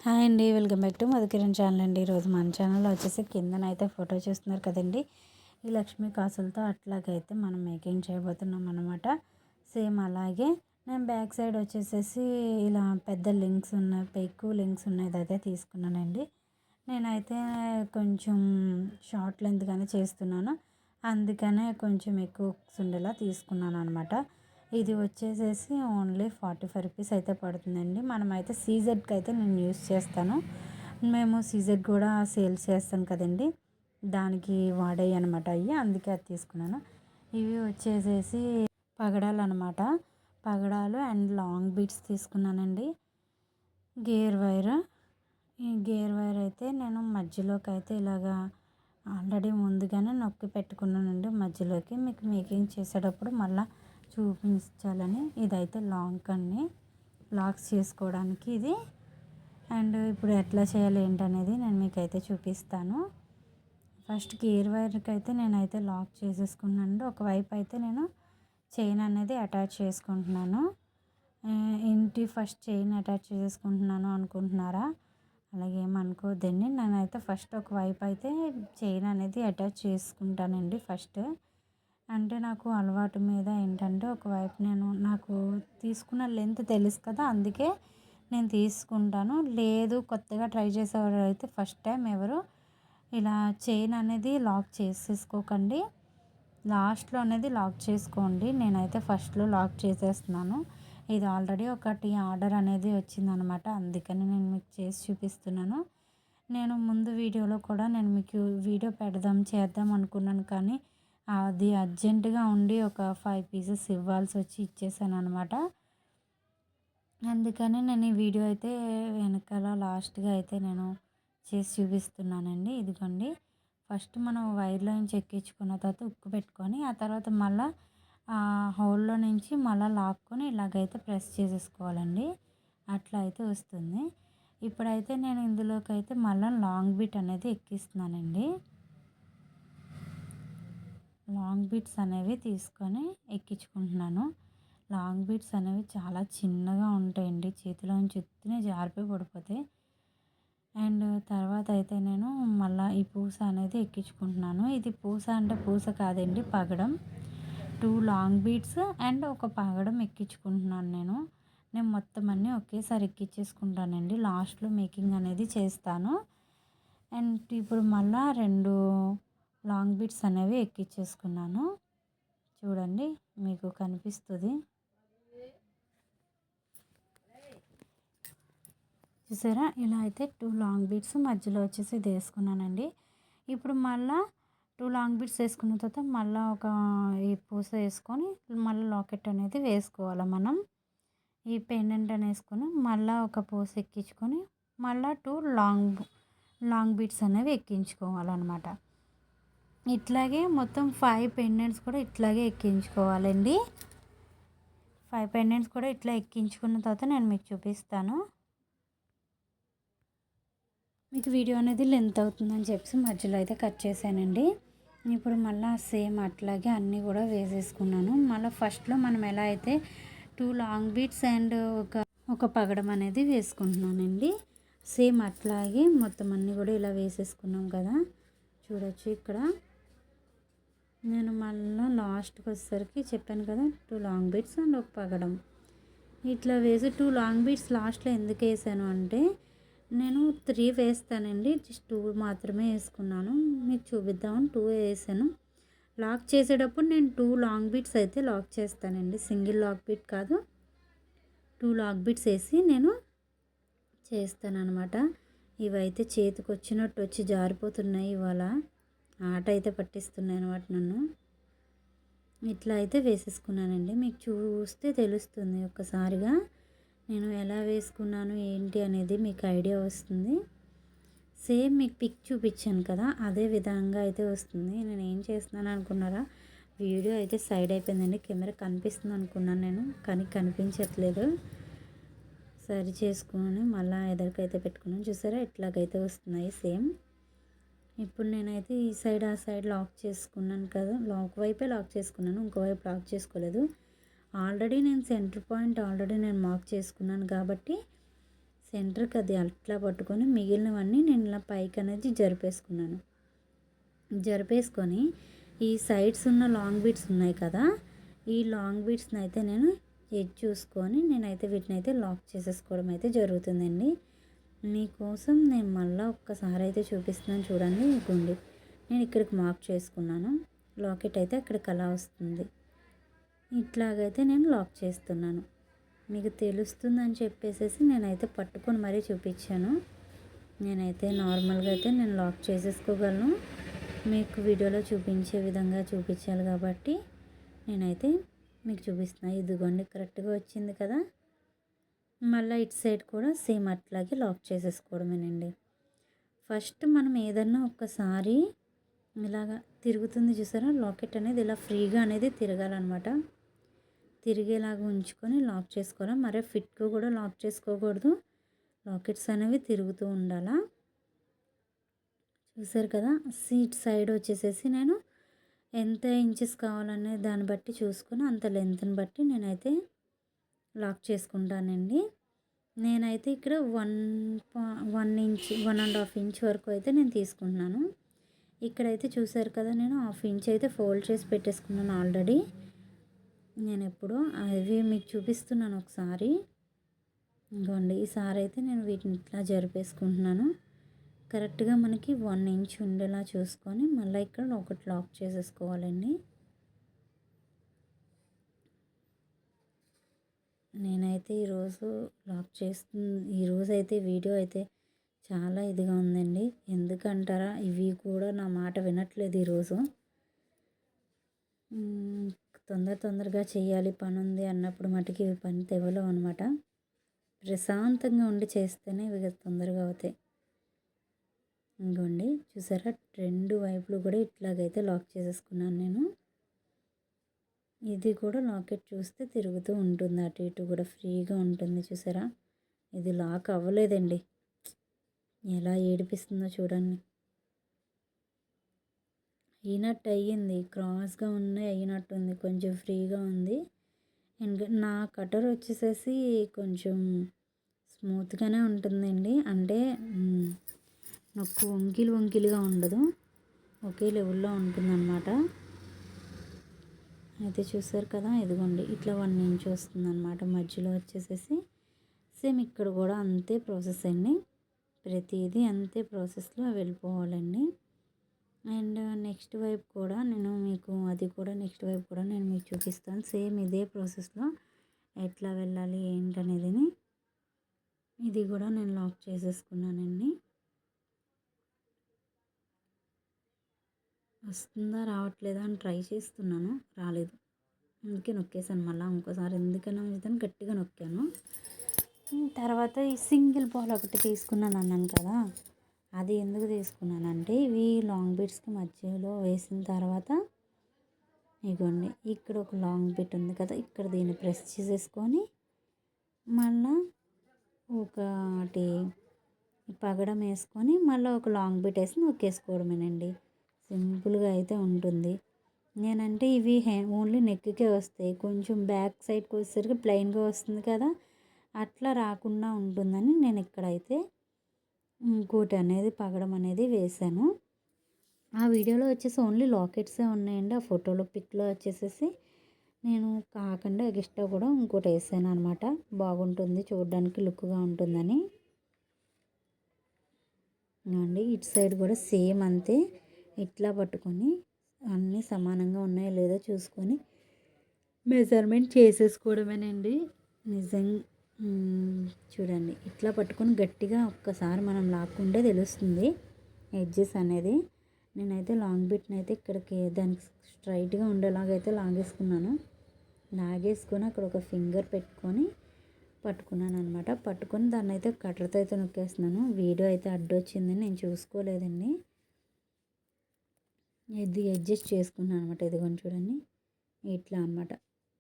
Hi అండి, welcome back to Madhukiran channel అండి. ఈరోజు మన ఛానల్లో వచ్చేసి కిందనైతే ఫోటో చూస్తున్నారు కదండి. ఈ లక్ష్మీ కాసులతో అట్లాగైతే మనం మేకింగ్ చేయబోతున్నాం అనమాట. సేమ్ అలాగే నేను బ్యాక్ సైడ్ వచ్చేసేసి ఇలా పెద్ద లింక్స్ ఉన్నాయి, ఎక్కువ లింక్స్ ఉన్నది అయితే తీసుకున్నానండి. నేనైతే కొంచెం షార్ట్ లెంత్గానే చేస్తున్నాను, అందుకనే కొంచెం ఎక్కువ ఉండేలా తీసుకున్నాను అనమాట. ఇది వచ్చేసేసి ఓన్లీ 45 రూపీస్ అయితే పడుతుందండి. మనమైతే సీజెడ్కి అయితే నేను యూస్ చేస్తాను. మేము సీజెడ్ కూడా సేల్స్ చేస్తాను కదండి, దానికి వాడాయి అనమాట అవి, అందుకే అది తీసుకున్నాను. ఇవి వచ్చేసేసి పగడాలు అనమాట. పగడాలు అండ్ లాంగ్ బీట్స్ తీసుకున్నానండి. గేర్ వైర్, ఈ గేర్ వైర్ అయితే నేను మధ్యలోకి అయితే ఇలాగా ఆల్రెడీ ముందుగానే నొక్కి పెట్టుకున్నానండి మధ్యలోకి, మీకు మేకింగ్ చేసేటప్పుడు మళ్ళీ చూపించాలని. ఇదైతే లాంగ్ అన్ని లాక్స్ చేసుకోవడానికి ఇది. అండ్ ఇప్పుడు ఎట్లా చేయాలి ఏంటనేది నేను మీకైతే చూపిస్తాను. ఫస్ట్ గేర్ వైర్కి అయితే నేనైతే లాక్ చేసేసుకున్నాను. ఒకవైపు అయితే నేను చైన్ అనేది అటాచ్ చేసుకుంటున్నాను. ఏంటి ఫస్ట్ చైన్ అటాచ్ చేసుకుంటున్నాను అనుకుంటున్నారా? అలాగే ఏమనుకోవద్దండి. నేనైతే ఫస్ట్ ఒకవైపు అయితే చైన్ అనేది అటాచ్ చేసుకుంటానండి ఫస్ట్. అంటే నాకు అలవాటు మీద ఏంటంటే ఒకవైపు నాకు తీసుకున్న లెంత్ తెలుసు కదా, అందుకే నేను తీసుకుంటాను. లేదు కొత్తగా ట్రై చేసేవారు అయితే ఫస్ట్ టైం ఎవరు ఇలా చైన్ అనేది లాక్ చేసేసుకోకండి, లాస్ట్లో అనేది లాక్ చేసుకోండి. నేనైతే ఫస్ట్లో లాక్ చేసేస్తున్నాను. ఇది ఆల్రెడీ ఒకటి ఆర్డర్ అనేది వచ్చిందనమాట, అందుకని నేను మీకు చేసి చూపిస్తున్నాను. నేను ముందు వీడియోలో కూడా నేను మీకు వీడియో చేద్దాం అనుకున్నాను, కానీ అది అర్జెంటుగా ఉండి ఒక 5 పీసెస్ ఇవ్వాల్సి వచ్చి ఇచ్చేసాను అనమాట. అందుకని నేను ఈ వీడియో అయితే వెనకాల లాస్ట్గా అయితే నేను చేసి చూపిస్తున్నానండి. ఇదిగోండి, ఫస్ట్ మనం వైర్లో నుంచి ఎక్కించుకున్న తర్వాత ఉక్కు పెట్టుకొని ఆ తర్వాత మళ్ళీ ఆ హోల్లో నుంచి మళ్ళీ లాక్కొని ఇలాగైతే ప్రెస్ చేసేసుకోవాలండి. అట్లా అయితే వస్తుంది. ఇప్పుడైతే నేను ఇందులోకి అయితే మళ్ళీ లాంగ్ బీట్ అనేది ఎక్కిస్తున్నానండి. లాంగ్ బీట్స్ అనేవి తీసుకొని ఎక్కించుకుంటున్నాను. లాంగ్ బీట్స్ అనేవి చాలా చిన్నగా ఉంటాయండి, చేతిలో నుంచి ఎత్తునే జారిపోయి పడిపోతాయి. అండ్ తర్వాత అయితే నేను మళ్ళీ ఈ పూస అనేది ఎక్కించుకుంటున్నాను. ఇది పూస అంటే పూస కాదండి, పగడం. 2 లాంగ్ బీట్స్ అండ్ ఒక పగడం ఎక్కించుకుంటున్నాను నేను మొత్తం అన్నీ ఒకేసారి ఎక్కించేసుకుంటానండి. లాస్ట్లో మేకింగ్ అనేది చేస్తాను. అండ్ ఇప్పుడు మళ్ళీ 2 లాంగ్ బీట్స్ అనేవి ఎక్కించేసుకున్నాను. చూడండి, మీకు కనిపిస్తుంది. చూసారా, ఇలా అయితే 2 లాంగ్ బీట్స్ మధ్యలో వచ్చేసి ఇది వేసుకున్నానండి. ఇప్పుడు మళ్ళీ 2 లాంగ్ బీట్స్ వేసుకున్న తర్వాత మళ్ళీ ఒక ఈ పూస వేసుకొని మళ్ళీ లాకెట్ అనేది వేసుకోవాలి మనం. ఈ పెండెంట్ అని వేసుకొని మళ్ళీ ఒక పూస ఎక్కించుకొని మళ్ళీ 2 లాంగ్ బీట్స్ అనేవి ఎక్కించుకోవాలన్నమాట. ఇట్లాగే మొత్తం 5 పెండెంట్స్ కూడా ఇట్లాగే ఎక్కించుకోవాలండి. 5 పెండెంట్స్ కూడా ఇట్లా ఎక్కించుకున్న తర్వాత నేను మీకు చూపిస్తాను. మీకు వీడియో అనేది లెంత్ అవుతుందని చెప్పి మధ్యలో అయితే కట్ చేశానండి. ఇప్పుడు మళ్ళీ సేమ్ అట్లాగే అన్నీ కూడా వేసేసుకున్నాను. మళ్ళీ ఫస్ట్లో మనం ఎలా అయితే 2 లాంగ్ బీట్స్ అండ్ ఒక పగడం అనేది వేసుకుంటున్నానండి, సేమ్ అట్లాగే మొత్తం అన్నీ కూడా ఇలా వేసేసుకున్నాం కదా. చూడొచ్చు, ఇక్కడ నేను మళ్ళీ లాస్ట్కి వచ్చేసరికి చెప్పాను కదా 2 లాంగ్ బీట్స్ అండ్ ఒక పగడం ఇట్లా వేసి 2 లాంగ్ బీట్స్ లాస్ట్లో ఎందుకు వేసాను అంటే నేను 3 వేస్తానండి, జస్ట్ 2 మాత్రమే వేసుకున్నాను. మీకు చూపిద్దామని 2 వేసాను. లాక్ చేసేటప్పుడు నేను 2 లాంగ్ బీట్స్ అయితే లాక్ చేస్తానండి, సింగిల్ లాక్ బీట్ కాదు, 2 లాక్ బీట్స్ వేసి నేను చేస్తానన్నమాట. ఇవైతే చేతికి వచ్చినట్టు వచ్చి జారిపోతున్నాయి, ఇవాళ ఆట అయితే పట్టిస్తున్నాయి అన్నమాట నన్ను. ఇట్లా అయితే వేసేసుకున్నానండి. మీకు చూస్తే తెలుస్తుంది ఒక్కసారిగా నేను ఎలా వేసుకున్నాను ఏంటి అనేది మీకు ఐడియా వస్తుంది. సేమ్ మీకు పిక్ చూపించాను కదా, అదే విధంగా అయితే వస్తుంది. నేను ఏం చేస్తున్నాను అనుకున్నారా, వీడియో అయితే సైడ్ అయిపోయిందండి, కెమెరా కనిపిస్తుంది అనుకున్నాను నేను, కానీ కనిపించట్లేదు. సరి చేసుకుని మళ్ళీ ఎదరికైతే పెట్టుకున్నాను. చూసారా, ఇట్లాగైతే వస్తున్నాయి సేమ్. ఇప్పుడు నేనైతే ఈ సైడ్ ఆ సైడ్ లాక్ చేసుకున్నాను కదా, లాక్ వైపే లాక్ చేసుకున్నాను, ఇంకోవైపు లాక్ చేసుకోలేదు. ఆల్రెడీ నేను సెంటర్ పాయింట్ ఆల్రెడీ నేను మార్క్ చేసుకున్నాను కాబట్టి సెంటర్కి అది అట్లా పట్టుకొని మిగిలినవన్నీ నేను ఇలా పైకి అనేది జరిపేసుకున్నాను. జరిపేసుకొని ఈ సైడ్స్ ఉన్న లాంగ్ బీట్స్ ఉన్నాయి కదా, ఈ లాంగ్ బీట్స్ని అయితే నేను ఎడ్జ్ చూసుకొని నేనైతే వీటిని అయితే లాక్ చేసేసుకోవడం అయితే జరుగుతుందండి. మీకోసం నేను మళ్ళీ ఒక్కసారి అయితే చూపిస్తున్నాను చూడండి. ఇదిగోండి, నేను ఇక్కడికి మార్క్ చేసుకున్నాను. లాకెట్ అయితే అక్కడికి అలా వస్తుంది. ఇట్లాగైతే నేను లాక్ చేస్తున్నాను. మీకు తెలుస్తుందని చెప్పేసి నేనైతే పట్టుకొని మరీ చూపించాను. నేనైతే నార్మల్గా అయితే నేను లాక్ చేసేసుకోగలను. మీకు వీడియోలో చూపించే విధంగా చూపించాలి కాబట్టి నేనైతే మీకు చూపిస్తున్నాను. ఇదిగోండి, కరెక్ట్గా వచ్చింది కదా. మళ్ళీ ఇటు సైడ్ కూడా సేమ్ అట్లాగే లాక్ చేసేసుకోవడమేనండి. ఫస్ట్ మనం ఏదన్నా ఒక్కసారి ఇలాగా తిరుగుతుంది చూసారా, లాకెట్ అనేది ఇలా ఫ్రీగా అనేది తిరగాలన్నమాట. తిరిగేలాగా ఉంచుకొని లాక్ చేసుకోవాలి. మరి ఫిట్గా కూడా లాక్ చేసుకోకూడదు. లాకెట్స్ అనేవి తిరుగుతూ ఉండాలా. చూసారు కదా, సీట్ సైడ్ వచ్చేసేసి నేను ఎంత ఇంచెస్ కావాలనే దాన్ని బట్టి చూసుకొని అంత లెంత్ని బట్టి నేనైతే లాక్ చేసుకుంటానండి. నేనైతే ఇక్కడ 1 ఇంచ్ 1.5 ఇంచ్ వరకు అయితే నేను తీసుకుంటున్నాను. ఇక్కడైతే చూసారు కదా, నేను 1/2 ఇంచ్ అయితే ఫోల్డ్ చేసి పెట్టేసుకున్నాను ఆల్రెడీ. నేను ఎప్పుడో అవి మీకు చూపిస్తున్నాను ఒకసారి. ఇంకోండి, ఈసారి అయితే నేను వీటిని ఇట్లా జరిపేసుకుంటున్నాను. కరెక్ట్గా మనకి 1 ఇంచ్ ఉండేలా చూసుకొని మళ్ళీ ఇక్కడ ఒకటి లాక్ చేసేసుకోవాలండి. నేనైతే ఈరోజైతే వీడియో అయితే చాలా ఇదిగా ఉందండి. ఎందుకంటారా, ఇవి కూడా నా మాట వినట్లేదు ఈరోజు. తొందరగా చేయాలి, పని ఉంది అన్నప్పుడు మటుకి ఇవి పని తెవలేవు అనమాట. ప్రశాంతంగా ఉండి చేస్తేనే ఇవి తొందరగా అవుతాయి. ఇంకోండి, చూసారా, 2 వైపులు కూడా ఇట్లాగైతే లాక్ చేసేసుకున్నాను నేను. ఇది కూడా లాకెట్ చూస్తే తిరుగుతూ ఉంటుంది, అటు ఇటు కూడా ఫ్రీగా ఉంటుంది. చూసారా, ఇది లాక్ అవ్వలేదండి. ఎలా ఏడిపిస్తుందో చూడండి. అయినట్టు అయ్యింది, క్రాస్గా ఉన్నాయి, అయినట్టుంది, కొంచెం ఫ్రీగా ఉంది. అండ్ నా కటర్ వచ్చేసేసి కొంచెం స్మూత్గానే ఉంటుందండి. అంటే నాకు వంకిలుగా ఉండదు, ఒకే లెవెల్లో ఉంటుందన్నమాట. అయితే చూసారు కదా, ఇదిగోండి ఇట్లా 1 ఇంచ్ వస్తుందన్నమాట మధ్యలో వచ్చేసేసి. సేమ్ ఇక్కడ కూడా అంతే ప్రాసెస్ అండి. ప్రతిదీ అంతే ప్రాసెస్లో వెళ్ళిపోవాలండి. అండ్ నెక్స్ట్ వైపు కూడా నేను మీకు చూపిస్తాను. సేమ్ ఇదే ప్రాసెస్లో ఎట్లా వెళ్ళాలి ఏంటనేది. ఇది కూడా నేను లాక్ చేసేసుకున్నానండి. వస్తుందా రావట్లేదా అని ట్రై చేస్తున్నాను, రాలేదు. అందుకే నొక్కేసాను మళ్ళీ ఇంకోసారి. ఎందుకన్నా మంచిదని గట్టిగా నొక్కాను. తర్వాత ఈ సింగిల్ బాల్ ఒకటి తీసుకున్నాను అన్నాను కదా, అది ఎందుకు తీసుకున్నానంటే ఇవి లాంగ్ బీట్స్కి మధ్యలో వేసిన తర్వాత ఇదిగోండి, ఇక్కడ ఒక లాంగ్ బిట్ ఉంది కదా, ఇక్కడ దీన్ని ప్రెస్ చేసేసుకొని మళ్ళీ ఒకటి పగడం వేసుకొని మళ్ళీ ఒక లాంగ్ బిట్ వేసి నొక్కేసుకోవడమేనండి. సింపుల్గా అయితే ఉంటుంది. నేనంటే ఇవి ఓన్లీ నెక్కే వస్తాయి, కొంచెం బ్యాక్ సైడ్కి వచ్చేసరికి ప్లెయిన్గా వస్తుంది కదా, అట్లా రాకుండా ఉంటుందని నేను ఇక్కడైతే ఇంకోటి అనేది పగడం అనేది వేసాను. ఆ వీడియోలో వచ్చేసి ఓన్లీ లాకెట్సే ఉన్నాయండి. ఆ ఫోటోలో పిక్లో వచ్చేసేసి నేను కాకుండా ఎక్స్ట్రా కూడా ఇంకోటి వేసాను అనమాట. బాగుంటుంది, చూడడానికి లుక్గా ఉంటుందని. అండి ఇటు సైడ్ కూడా సేమ్ అంతే, ఇట్లా పట్టుకొని అన్నీ సమానంగా ఉన్నాయో లేదో చూసుకొని మెజర్మెంట్ చేసేసుకోవడమేనండి. చూడండి, ఇట్లా పట్టుకొని గట్టిగా ఒక్కసారి మనం లాక్కుంటే తెలుస్తుంది ఎడ్జెస్ అనేది. నేనైతే లాంగ్ బిట్ని అయితే ఇక్కడికి దానికి స్ట్రైట్గా ఉండేలాగైతే లాగేసుకున్నాను. లాగేసుకొని అక్కడ ఒక ఫింగర్ పెట్టుకొని పట్టుకున్నాను అనమాట. పట్టుకొని దాన్ని అయితే కట్టర్తో అయితే నొక్కేస్తున్నాను. వీడియో అయితే అడ్డొచ్చిందని నేను చూసుకోలేదండి. ఇది అడ్జస్ట్ చేసుకున్నాను అనమాట. ఇదిగోండి చూడండి, ఇట్లా అనమాట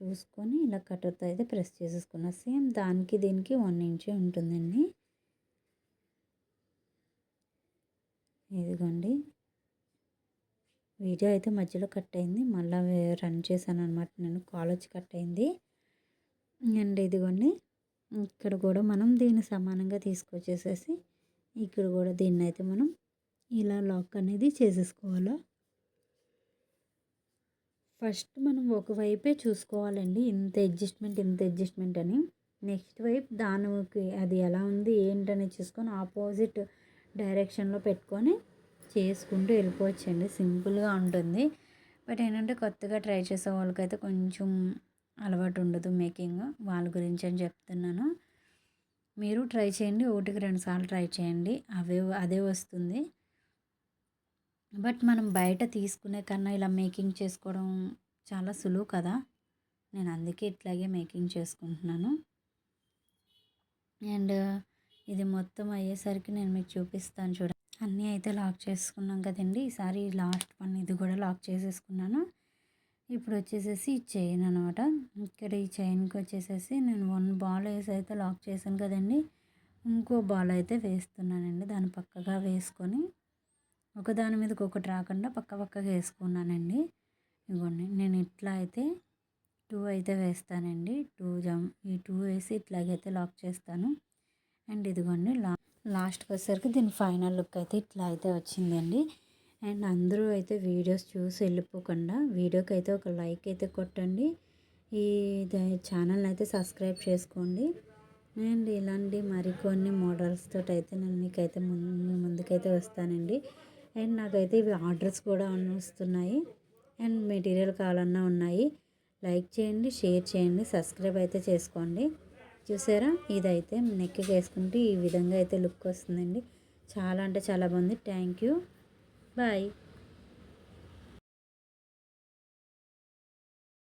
చూసుకొని ఇలా కట్టర్తో అయితే ప్రెస్ చేసేసుకున్నా. సేమ్ దానికి దీనికి 1 ఇంచే ఉంటుందండి. ఇదిగోండి, వీడియో అయితే మధ్యలో కట్ అయింది, మళ్ళీ రన్ చేశాను అనమాట. నేను కాల్ వచ్చి కట్ అయింది. అండ్ ఇదిగోండి, ఇక్కడ కూడా మనం దీన్ని సమానంగా తీసుకొచ్చేసేసి ఇక్కడ కూడా దీన్ని అయితే మనం ఇలా లాక్ అనేది చేసేసుకోవాలా. ఫస్ట్ మనం ఒకవైపే చూసుకోవాలండి, ఇంత అడ్జస్ట్మెంట్ అని. నెక్స్ట్ వైపు దానికి అది ఎలా ఉంది ఏంటనేది చూసుకొని ఆపోజిట్ డైరెక్షన్లో పెట్టుకొని చేసుకుంటూ వెళ్ళిపోవచ్చండి. సింపుల్గా ఉంటుంది. బట్ ఏంటంటే కొత్తగా ట్రై చేసే వాళ్ళకైతే కొంచెం అలవాటు ఉండదు మేకింగ్, వాళ్ళ గురించి అని చెప్తున్నాను. మీరు ట్రై చేయండి, 1-2 సార్లు ట్రై చేయండి, అదే వస్తుంది. బట్ మనం బయట తీసుకునే కన్నా ఇలా మేకింగ్ చేసుకోవడం చాలా సులువు కదా. నేను అందుకే ఇట్లాగే మేకింగ్ చేసుకుంటున్నాను. అండ్ ఇది మొత్తం అయ్యేసరికి నేను మీకు చూపిస్తాను చూడండి. అన్నీ అయితే లాక్ చేసుకున్నాం కదండి. ఈసారి లాస్ట్ వన్ ఇది కూడా లాక్ చేసేసుకున్నాను. ఇప్పుడు వచ్చేసేసి ఈ చైన్ అనమాట. ఇక్కడ ఈ చైన్కి వచ్చేసేసి నేను 1 బాల్ వేసి అయితే లాక్ చేశాను కదండి. ఇంకో బాల్ అయితే వేస్తున్నానండి. దాన్ని పక్కగా వేసుకొని ఒకదాని మీదకి ఒకటి రాకుండా పక్కగా వేసుకున్నానండి. ఇదిగోండి నేను ఇట్లా అయితే 2 అయితే వేస్తానండి. ఈ 2 వేసి ఇట్లాగైతే లాక్ చేస్తాను. అండ్ ఇదిగోండి లాస్ట్కి వచ్చేసరికి దీని ఫైనల్ లుక్ అయితే ఇట్లా అయితే వచ్చిందండి. అండ్ అందరూ అయితే వీడియోస్ చూసి వెళ్ళిపోకుండా వీడియోకి అయితే ఒక లైక్ అయితే కొట్టండి. ఈ ఛానల్ని అయితే సబ్స్క్రైబ్ చేసుకోండి. అండ్ ఇలాంటి మరికొన్ని మోడల్స్ తోటి అయితే నేను మీకైతే ముందుకైతే వస్తానండి. అండ్ నాకైతే ఇవి ఆర్డర్స్ కూడా వస్తున్నాయి. అండ్ మెటీరియల్ కావాలన్నా ఉన్నాయి. లైక్ చేయండి, షేర్ చేయండి, సబ్స్క్రైబ్ అయితే చేసుకోండి. చూసారా, ఇదైతే నెక్కి వేసుకుంటే ఈ విధంగా అయితే లుక్ వస్తుందండి. చాలా అంటే చాలా బాగుంది. Thank you, bye.